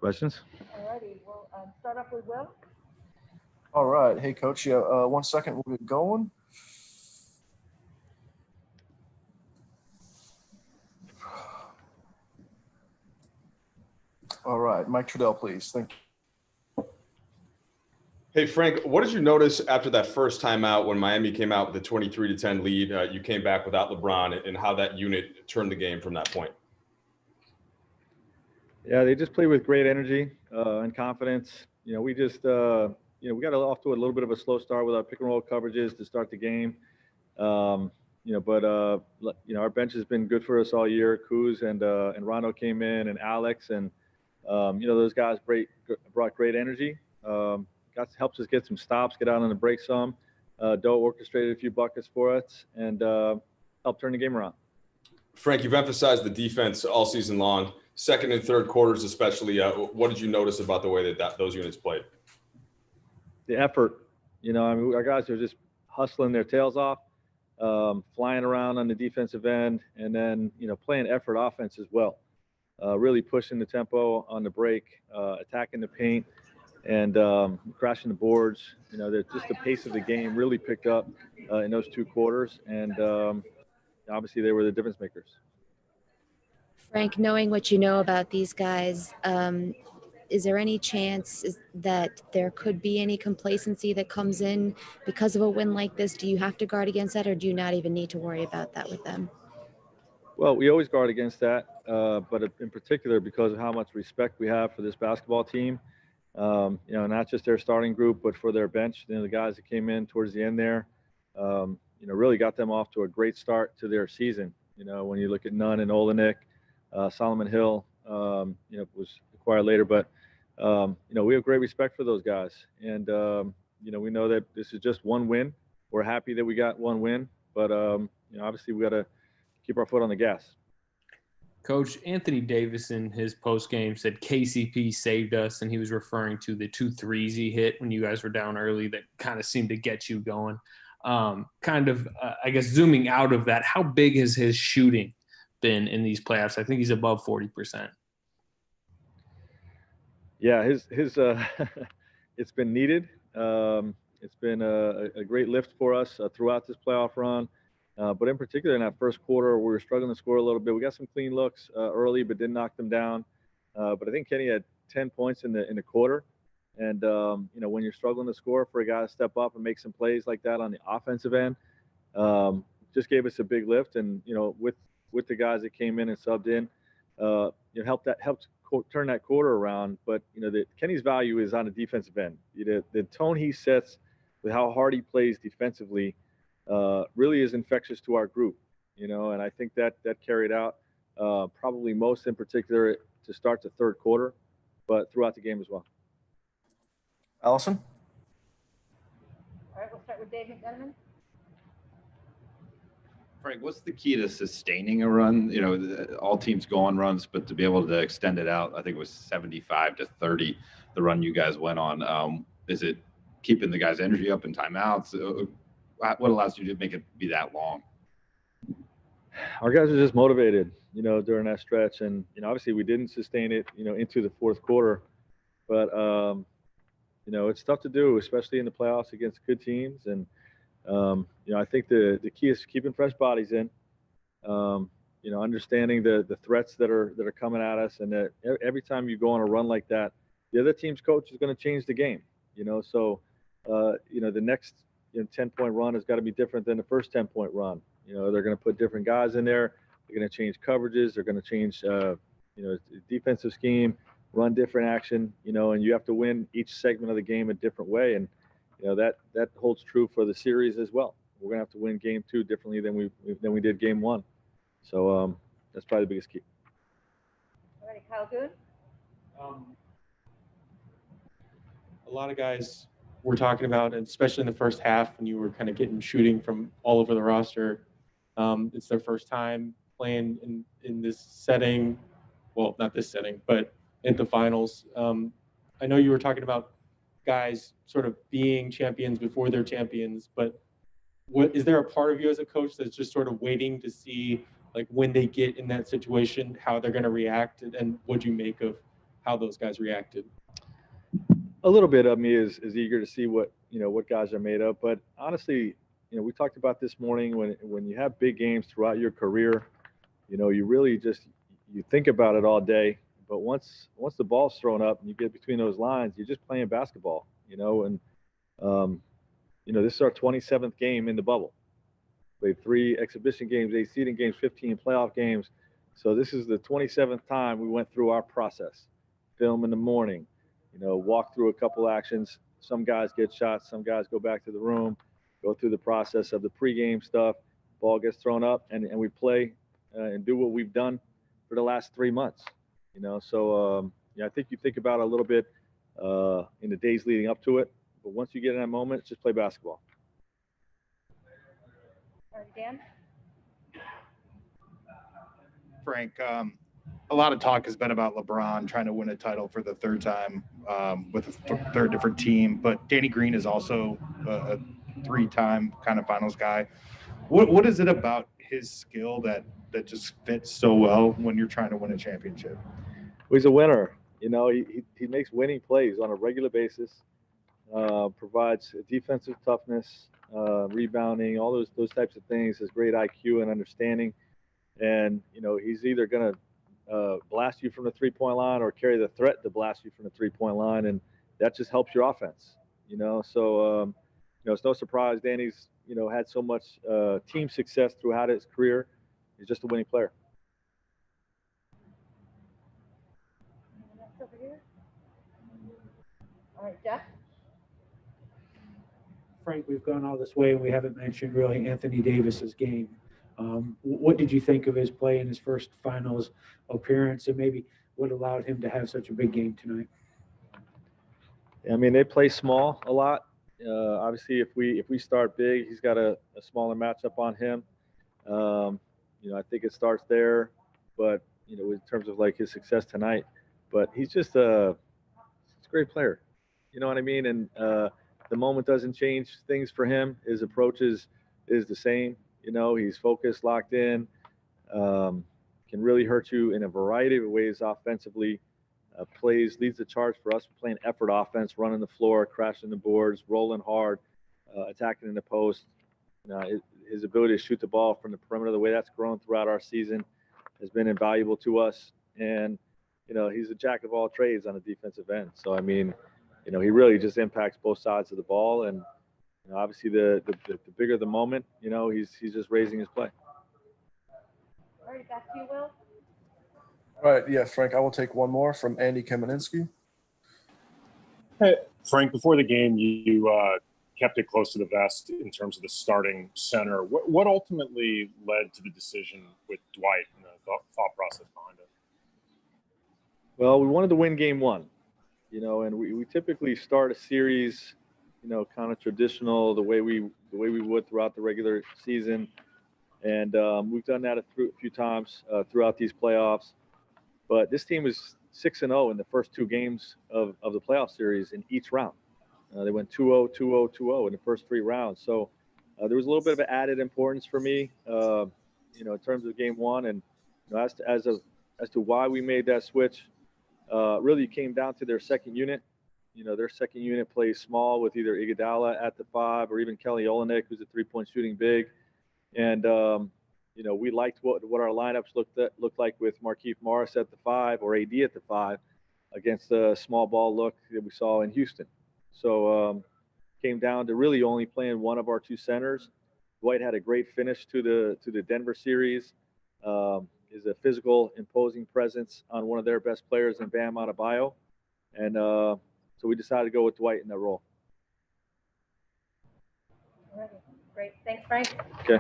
Questions? All righty, we'll start off with Will. All right. Hey, Coach. Yeah, 1 second. We'll get going. All right. Mike Trudell, please. Thank you. Hey, Frank, what did you notice after that first time out when Miami came out with a 23-10 lead? You came back without LeBron, and how that unit turned the game from that point? Yeah, they just played with great energy and confidence. We just, we got off to a little bit of a slow start with our pick and roll coverages to start the game. But our bench has been good for us all year. Kuz and Rondo came in, and Alex, and those guys brought great energy. Helps us get some stops, get out on the break some. Doe orchestrated a few buckets for us, and helped turn the game around. Frank, you've emphasized the defense all season long. Second and third quarters especially, what did you notice about the way that those units played? The effort. Our guys are just hustling their tails off, flying around on the defensive end, and then, playing effort offense as well. Really pushing the tempo on the break, attacking the paint, and crashing the boards. Just the pace of the game really picked up in those 2 quarters, and obviously they were the difference makers. Frank, knowing what you know about these guys, is there any chance that there could be any complacency that comes in because of a win like this? Do you have to guard against that, or do you not even need to worry about that with them? Well, we always guard against that, but in particular because of how much respect we have for this basketball team. Not just their starting group, but for their bench. The guys that came in towards the end there, really got them off to a great start to their season. When you look at Nunn and Olenek, Solomon Hill, was acquired later, but we have great respect for those guys, and we know that this is just one win. We're happy that we got one win, but obviously we got to keep our foot on the gas. Coach, Anthony Davis in his postgame said KCP saved us, and he was referring to the 2 threes he hit when you guys were down early that kind of seemed to get you going. I guess zooming out of that, how big has his shooting been in these playoffs? I think he's above 40%. Yeah, his it's been needed. It's been a great lift for us throughout this playoff run. But in particular, in that first quarter, we were struggling to score a little bit. We got some clean looks early, but didn't knock them down. But I think Kenny had 10 points in the quarter. And, when you're struggling to score, for a guy to step up and make some plays like that on the offensive end, just gave us a big lift. And, with the guys that came in and subbed in, helped turn that quarter around. But, Kenny's value is on the defensive end. The tone he sets with how hard he plays defensively really is infectious to our group, and I think that carried out probably most in particular to start the third quarter, but throughout the game as well. Allison? All right, we'll start with Dave McDonough. Frank, what's the key to sustaining a run? All teams go on runs, but to be able to extend it out, I think it was 75-30, the run you guys went on. Is it keeping the guys' energy up in timeouts? What allows you to make it be that long? Our guys are just motivated, during that stretch. And, obviously we didn't sustain it, into the fourth quarter. But, it's tough to do, especially in the playoffs against good teams. And, I think the key is keeping fresh bodies in, understanding the threats that are coming at us. And that every time you go on a run like that, the other team's coach is going to change the game, So, the next 10-point run has got to be different than the first 10-point run. They're going to put different guys in there. They're going to change coverages. They're going to change, defensive scheme, run different action, and you have to win each segment of the game a different way. And, that holds true for the series as well. We're going to have to win game 2 differently than we did game 1. So that's probably the biggest key. All right, Kyle Goon. A lot of guys we're talking about, and especially in the first half when you were kind of getting shooting from all over the roster. It's their first time playing in this setting. Well, not this setting, but in the finals. I know you were talking about guys sort of being champions before they're champions, but is there a part of you as a coach that's just sort of waiting to see, like, when they get in that situation, how they're going to react, and what you make of how those guys reacted. A little bit of me is eager to see what guys are made of. But honestly, we talked about this morning when you have big games throughout your career, you really just you think about it all day. But once the ball's thrown up and you get between those lines, you're just playing basketball, and this is our 27th game in the bubble. Played 3 exhibition games, 8 seeding games, 15 playoff games. So this is the 27th time we went through our process. Film in the morning, walk through a couple actions. Some guys get shots, some guys go back to the room, go through the process of the pregame stuff. Ball gets thrown up, and we play and do what we've done for the last 3 months. So I think you think about it a little bit in the days leading up to it. But once you get in that moment, just play basketball. All right, Dan? Frank, a lot of talk has been about LeBron trying to win a title for the 3rd time with a 3rd different team, but Danny Green is also a 3-time kind of finals guy. What is it about his skill that just fits so well when you're trying to win a championship? Well, he's a winner. He makes winning plays on a regular basis, provides defensive toughness, rebounding, all those types of things, has great IQ and understanding. And, he's either going to blast you from the 3-point line or carry the threat to blast you from the 3-point line. And that just helps your offense, So, it's no surprise Danny's, had so much team success throughout his career. He's just a winning player. Next over here. All right, Jeff? Frank, we've gone all this way and we haven't mentioned really Anthony Davis's game. What did you think of his play in his first finals appearance, and maybe what allowed him to have such a big game tonight? I mean, they play small a lot. Obviously, if we start big, he's got a smaller matchup on him. I think it starts there, but in terms of like his success tonight, but he's just he's a great player. You know what I mean? And the moment doesn't change things for him. His approach is the same. He's focused, locked in, can really hurt you in a variety of ways offensively. Leads the charge for us. We're playing effort offense, running the floor, crashing the boards, rolling hard, attacking in the post. His ability to shoot the ball from the perimeter, the way that's grown throughout our season, has been invaluable to us. And, he's a jack of all trades on the defensive end. So, I mean, he really just impacts both sides of the ball. And obviously, the bigger the moment, he's just raising his play. All right, back to you, Will. All right, yeah, Frank, I will take one more from Andy Kameninski. Hey, Frank, before the game, you kept it close to the vest in terms of the starting center. What ultimately led to the decision with Dwight and the thought process behind it? Well, we wanted to win game 1, and we typically start a series, kind of traditional, the way we would throughout the regular season. And we've done that a few times throughout these playoffs. But this team was 6-0 in the first 2 games of the playoff series in each round. They went 2-0, 2-0, 2-0 in the first 3 rounds. So there was a little bit of added importance for me, in terms of game 1. And as to why we made that switch, really came down to their second unit. Their second unit plays small with either Iguodala at the 5 or even Kelly Olynyk, who's a 3-point shooting big. And we liked what our lineups looked like with Markieff Morris at the 5 or AD at the 5 against the small ball look that we saw in Houston. So came down to really only playing one of our 2 centers. Dwight had a great finish to the Denver series. Is a physical, imposing presence on one of their best players in Bam Adebayo. And so we decided to go with Dwight in that role. All right, great. Thanks, Frank. Okay.